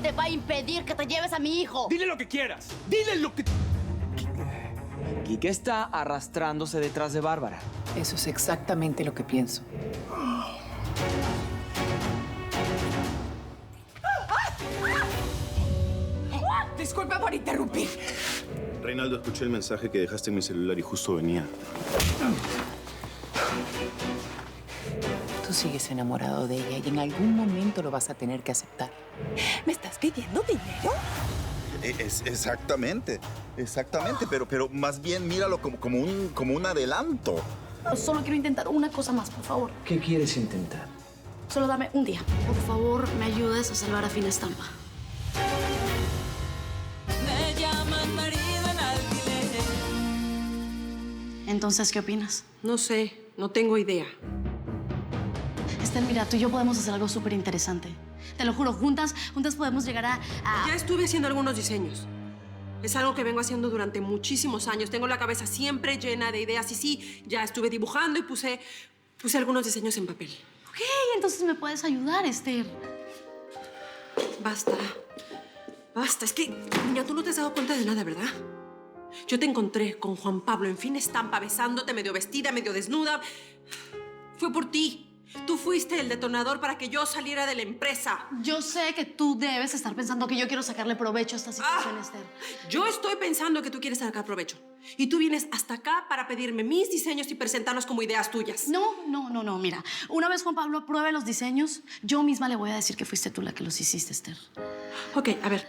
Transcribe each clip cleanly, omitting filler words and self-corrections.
te va a impedir que te lleves a mi hijo. Dile lo que quieras. Dile lo que... Quique está arrastrándose detrás de Bárbara. Eso es exactamente lo que pienso. Disculpa por interrumpir. Reinaldo, escuché el mensaje que dejaste en mi celular y justo venía. Tú sigues enamorado de ella y en algún momento lo vas a tener que aceptar. ¿Me estás pidiendo dinero? Exactamente, pero más bien míralo como un adelanto. Solo quiero intentar una cosa más, por favor. ¿Qué quieres intentar? Solo dame un día. Por favor, me ayudes a salvar a Finestampa. Me llaman marido en alquiler. Entonces, ¿qué opinas? No sé, no tengo idea. Esther, mira, tú y yo podemos hacer algo súper interesante. Te lo juro, juntas podemos llegar a... Ya estuve haciendo algunos diseños. Es algo que vengo haciendo durante muchísimos años. Tengo la cabeza siempre llena de ideas. Y sí, ya estuve dibujando y puse algunos diseños en papel. Ok, entonces me puedes ayudar, Esther. Basta. Basta. Es que, niña, tú no te has dado cuenta de nada, ¿verdad? Yo te encontré con Juan Pablo en Finestampa besándote, medio vestida, medio desnuda. Fue por ti. Tú fuiste el detonador para que yo saliera de la empresa. Yo sé que tú debes estar pensando que yo quiero sacarle provecho a esta situación, Esther. Yo estoy pensando que tú quieres sacar provecho. Y tú vienes hasta acá para pedirme mis diseños y presentarlos como ideas tuyas. No. Mira, una vez Juan Pablo apruebe los diseños, yo misma le voy a decir que fuiste tú la que los hiciste, Esther. Ok, a ver.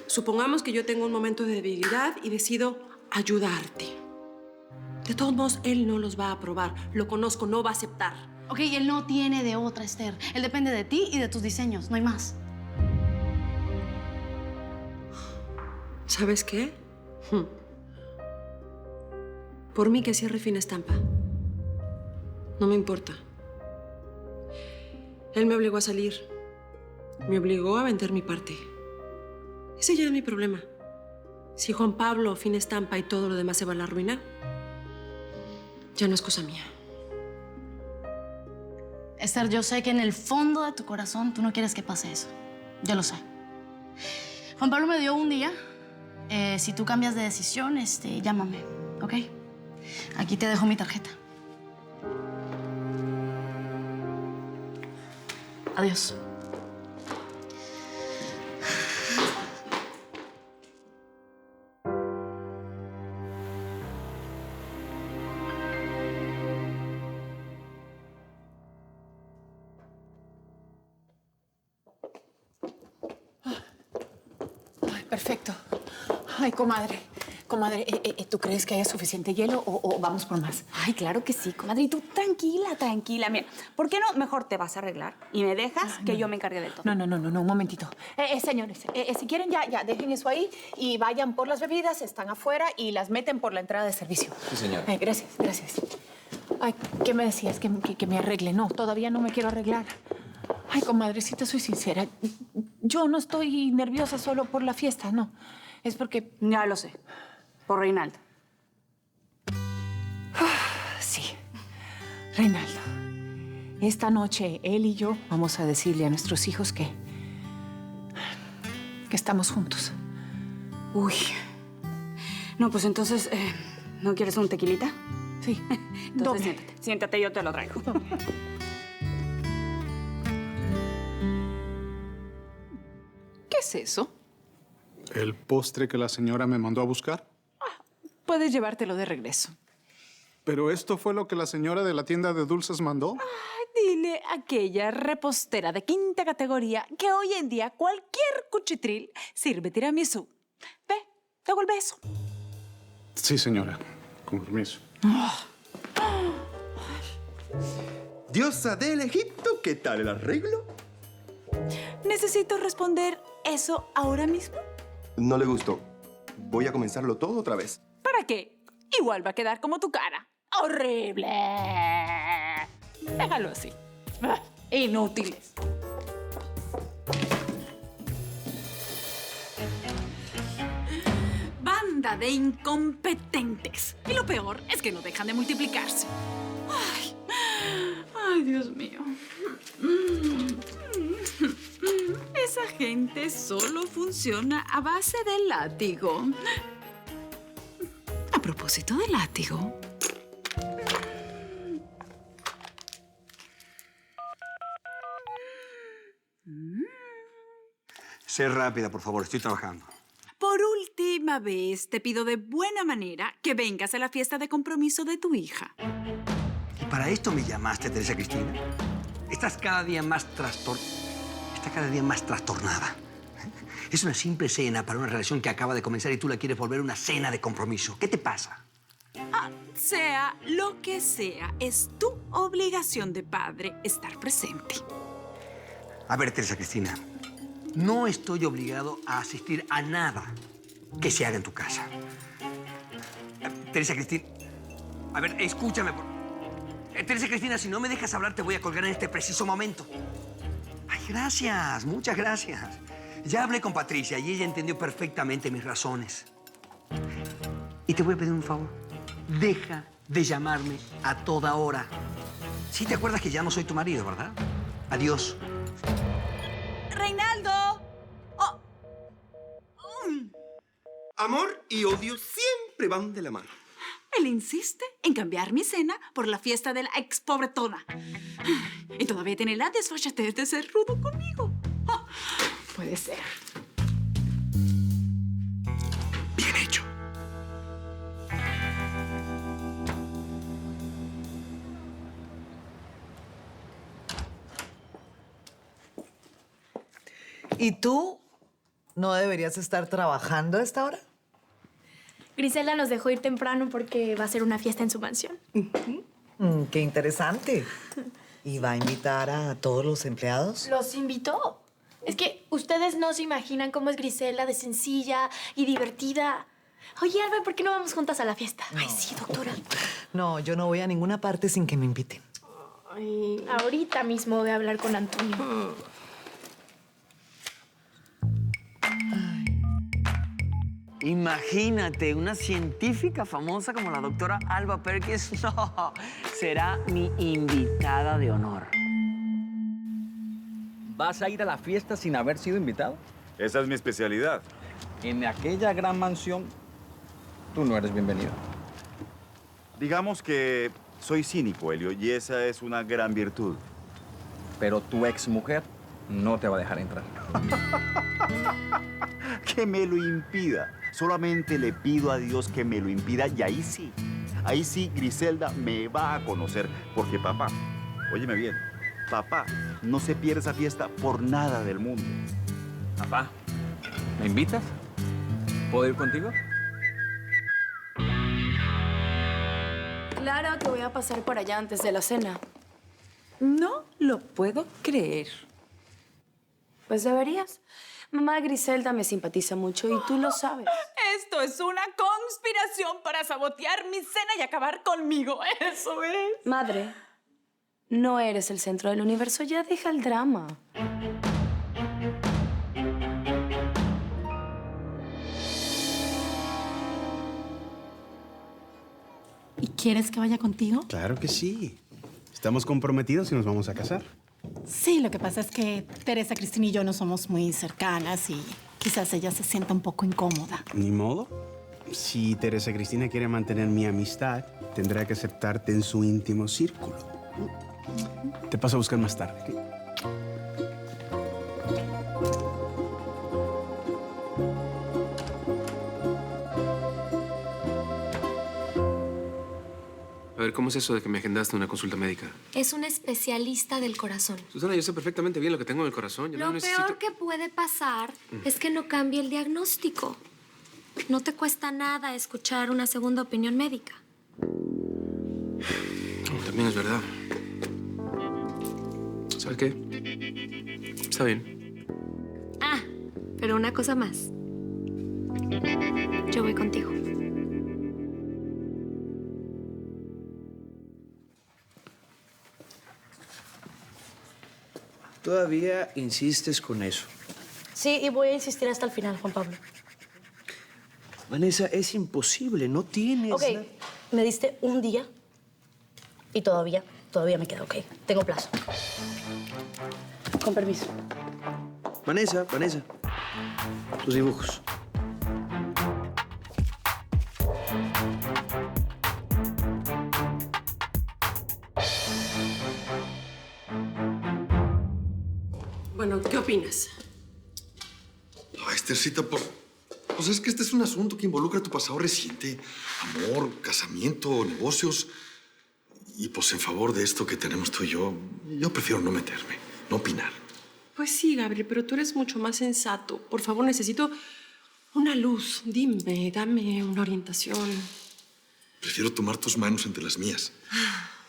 Supongamos que yo tengo un momento de debilidad y decido ayudarte. De todos modos, él no los va a aprobar. Lo conozco, no va a aceptar. Ok, él no tiene de otra, Esther. Él depende de ti y de tus diseños, no hay más. ¿Sabes qué? Por mí que cierre Finestampa. No me importa. Él me obligó a salir. Me obligó a vender mi parte. Ese ya es mi problema. Si Juan Pablo, Finestampa y todo lo demás se va a la ruina, ya no es cosa mía. Esther, yo sé que en el fondo de tu corazón tú no quieres que pase eso. Yo lo sé. Juan Pablo me dio un día. Si tú cambias de decisión, llámame, ¿ok? Aquí te dejo mi tarjeta. Adiós. Perfecto. Ay, comadre. Comadre, ¿tú crees que haya suficiente hielo o vamos por más? Ay, claro que sí, comadre. Y tú tranquila. Mira, ¿por qué no mejor te vas a arreglar y me dejas que yo me encargue de todo? No, un momentito. Señores, si quieren ya dejen eso ahí y vayan por las bebidas, están afuera y las meten por la entrada de servicio. Sí, señora. Gracias. Ay, ¿qué me decías? Que me arregle. No, todavía no me quiero arreglar. Ay, comadre, si te soy sincera, yo no estoy nerviosa solo por la fiesta, no. Es porque... Ya lo sé. Por Reinaldo. Sí, Reinaldo. Esta noche él y yo vamos a decirle a nuestros hijos que estamos juntos. Uy. No, pues entonces, ¿no quieres un tequilita? Sí. Entonces siéntate, yo te lo traigo. ¿Qué es eso? ¿El postre que la señora me mandó a buscar? Puedes llevártelo de regreso. ¿Pero esto fue lo que la señora de la tienda de dulces mandó? Dile a aquella repostera de quinta categoría que hoy en día cualquier cuchitril sirve tiramisú. Ve, devuelve eso. Sí, señora. Con permiso. Diosa del Egipto, ¿qué tal el arreglo? Necesito responder eso ahora mismo. No le gustó. Voy a comenzarlo todo otra vez. ¿Para qué? Igual va a quedar como tu cara. ¡Horrible! Déjalo así. Inútiles. Banda de incompetentes. Y lo peor es que no dejan de multiplicarse. Ay, Dios mío. Esa gente este solo funciona a base de látigo. A propósito de látigo. Sé rápida, por favor. Estoy trabajando. Por última vez, te pido de buena manera que vengas a la fiesta de compromiso de tu hija. ¿Y para esto me llamaste, Teresa Cristina? Estás cada día más trastornada. Es una simple cena para una relación que acaba de comenzar y tú la quieres volver una cena de compromiso. ¿Qué te pasa? Sea lo que sea, es tu obligación de padre estar presente. A ver, Teresa Cristina, no estoy obligado a asistir a nada que se haga en tu casa. Teresa Cristina, a ver, escúchame. Teresa Cristina, si no me dejas hablar, te voy a colgar en este preciso momento. Ay, gracias, muchas gracias. Ya hablé con Patricia y ella entendió perfectamente mis razones. Y te voy a pedir un favor. Deja de llamarme a toda hora. Sí te acuerdas que ya no soy tu marido, ¿verdad? Adiós. ¡Reinaldo! Amor y odio siempre van de la mano. Él insiste en cambiar mi cena por la fiesta de la ex pobretona. Y todavía tiene la desfachatez de ser rudo conmigo. Puede ser. Bien hecho. ¿Y tú no deberías estar trabajando a esta hora? Griselda nos dejó ir temprano porque va a ser una fiesta en su mansión. Qué interesante. ¿Y va a invitar a todos los empleados? Los invitó. Es que ustedes no se imaginan cómo es Griselda de sencilla y divertida. Oye, Alba, ¿por qué no vamos juntas a la fiesta? No. Ay, sí, doctora. No, yo no voy a ninguna parte sin que me inviten. Ay, ahorita mismo voy a hablar con Antonio. Imagínate, una científica famosa como la doctora Alba Perkins, no, será mi invitada de honor. ¿Vas a ir a la fiesta sin haber sido invitado? Esa es mi especialidad. En aquella gran mansión, tú no eres bienvenido. Digamos que soy cínico, Helio, y esa es una gran virtud. Pero tu exmujer no te va a dejar entrar. Que me lo impida. Solamente le pido a Dios que me lo impida y ahí sí, Griselda me va a conocer. Porque papá, óyeme bien, papá no se pierde esa fiesta por nada del mundo. Papá, ¿me invitas? ¿Puedo ir contigo? Claro que voy a pasar por allá antes de la cena. No lo puedo creer. Pues deberías. Mamá Griselda me simpatiza mucho y tú lo sabes. Esto es una conspiración para sabotear mi cena y acabar conmigo. Eso es. Madre, no eres el centro del universo. Ya deja el drama. ¿Y quieres que vaya contigo? Claro que sí. Estamos comprometidos y nos vamos a casar. Sí, lo que pasa es que Teresa Cristina y yo no somos muy cercanas y quizás ella se sienta un poco incómoda. Ni modo. Si Teresa Cristina quiere mantener mi amistad, tendrá que aceptarte en su íntimo círculo. Te paso a buscar más tarde. ¿Ok? A ver, ¿cómo es eso de que me agendaste una consulta médica? Es un especialista del corazón. Susana, yo sé perfectamente bien lo que tengo en el corazón. Yo Lo no necesito... peor que puede pasar es que no cambie el diagnóstico. No te cuesta nada escuchar una segunda opinión médica. También es verdad. ¿Sabes qué? Está bien. Ah, pero una cosa más. Yo voy contigo. Todavía insistes con eso. Sí, y voy a insistir hasta el final, Juan Pablo. Vanessa, es imposible, no tienes... Ok, me diste un día y todavía me queda, ok. Tengo plazo. Con permiso. Vanessa, tus dibujos. Bueno, ¿qué opinas? Ay, Esthercita, pues es que este es un asunto que involucra tu pasado reciente. Amor, casamiento, negocios. Y pues en favor de esto que tenemos tú y yo prefiero no meterme, no opinar. Pues sí, Gabriel, pero tú eres mucho más sensato. Por favor, necesito una luz. Dime, dame una orientación. Prefiero tomar tus manos entre las mías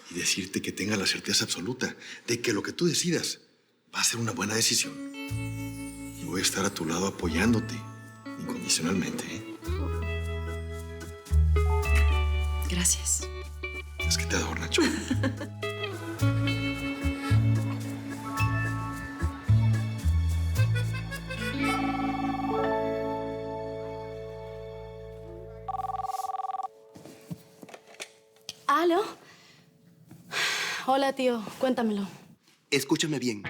y decirte que tenga la certeza absoluta de que lo que tú decidas va a ser una buena decisión. Y voy a estar a tu lado apoyándote incondicionalmente, ¿eh? Gracias. Es que te adoro, Nacho. ¿Aló? Hola, tío. Cuéntamelo. Escúchame bien.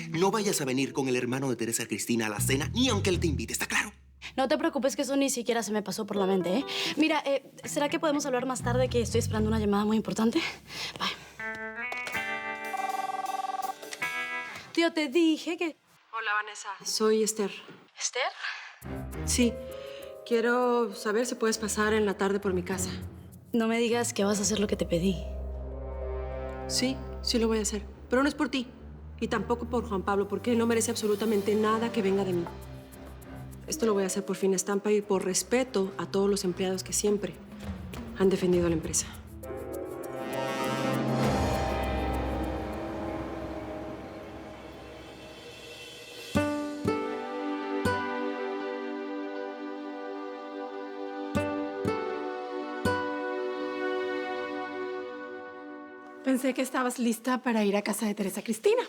No vayas a venir con el hermano de Teresa Cristina a la cena, ni aunque él te invite, ¿está claro? No te preocupes que eso ni siquiera se me pasó por la mente, ¿eh? Mira, ¿será que podemos hablar más tarde que estoy esperando una llamada muy importante? Bye. Tío, te dije que... Hola, Vanessa. Soy Esther. ¿Esther? Sí. Quiero saber si puedes pasar en la tarde por mi casa. No me digas que vas a hacer lo que te pedí. Sí, sí lo voy a hacer. Pero no es por ti. Y tampoco por Juan Pablo, porque él no merece absolutamente nada que venga de mí. Esto lo voy a hacer por Finestampa y por respeto a todos los empleados que siempre han defendido a la empresa. Pensé que estabas lista para ir a casa de Teresa Cristina.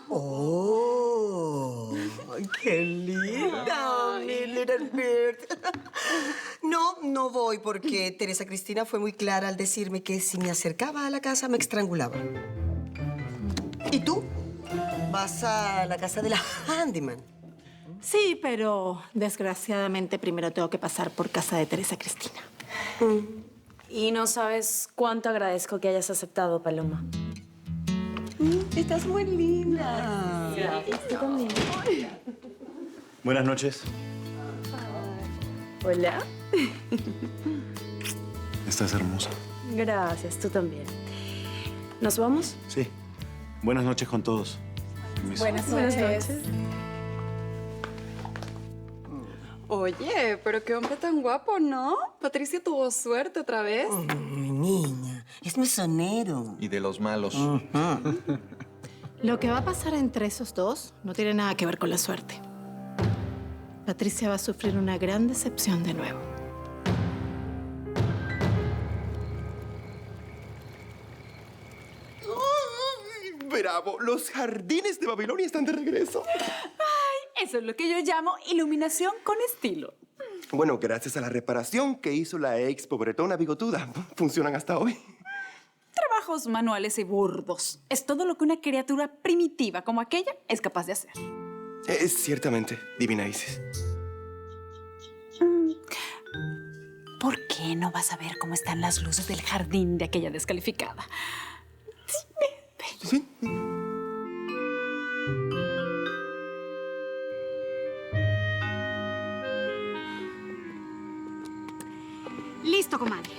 ¡Oh! ¡Qué linda, mi little bird! No voy porque Teresa Cristina fue muy clara al decirme que si me acercaba a la casa me estrangulaba. ¿Y tú? ¿Vas a la casa de la handyman? Sí, pero desgraciadamente primero tengo que pasar por casa de Teresa Cristina. Y no sabes cuánto agradezco que hayas aceptado, Paloma. Estás muy linda. Tú también. Buenas noches. Hola. Estás hermosa. Gracias, tú también. ¿Nos vamos? Sí. Buenas noches con todos. Buenas noches. Oye, pero qué hombre tan guapo, ¿no? Patricia tuvo suerte otra vez. Mi niña, es mesonero. Y de los malos. Lo que va a pasar entre esos dos no tiene nada que ver con la suerte. Patricia va a sufrir una gran decepción de nuevo. ¡Bravo! Los jardines de Babilonia están de regreso. Ay, eso es lo que yo llamo iluminación con estilo. Bueno, gracias a la reparación que hizo la ex pobretona bigotuda, funcionan hasta hoy. Trabajos manuales y burdos. Es todo lo que una criatura primitiva como aquella es capaz de hacer. Ciertamente, Divina Isis. ¿Por qué no vas a ver cómo están las luces del jardín de aquella descalificada? Sí. Listo, comadre.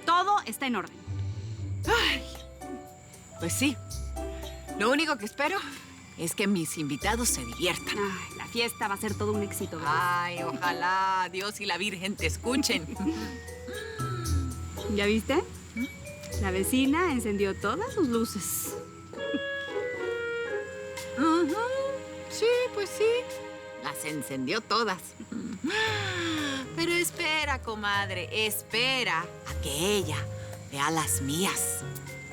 Todo está en orden. Ay, pues sí. Lo único que espero es que mis invitados se diviertan. Ay, la fiesta va a ser todo un éxito, ¿verdad? Ay, ojalá Dios y la Virgen te escuchen. ¿Ya viste? La vecina encendió todas sus luces. Ujú. Sí, pues sí. Las encendió todas. Pero espera, comadre, espera a que ella vea las mías.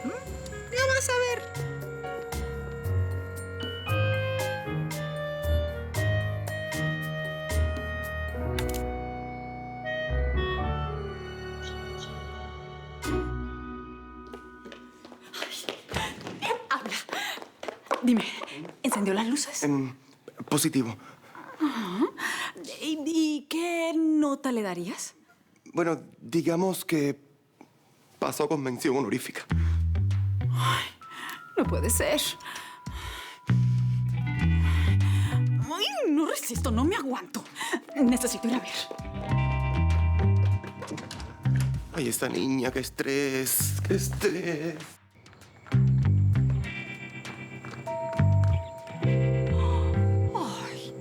Ya vas a ver. Dime, ¿encendió las luces? Positivo. nota le darías? Bueno, digamos que pasó con mención honorífica. Ay, no puede ser. Ay, no resisto, no me aguanto. Necesito ir a ver. Ay, esta niña, qué estrés, qué estrés. Ay,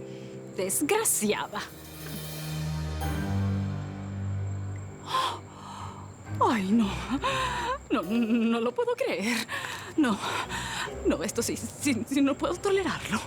desgraciada. Ay, no. No lo puedo creer. No, esto sí, no puedo tolerarlo.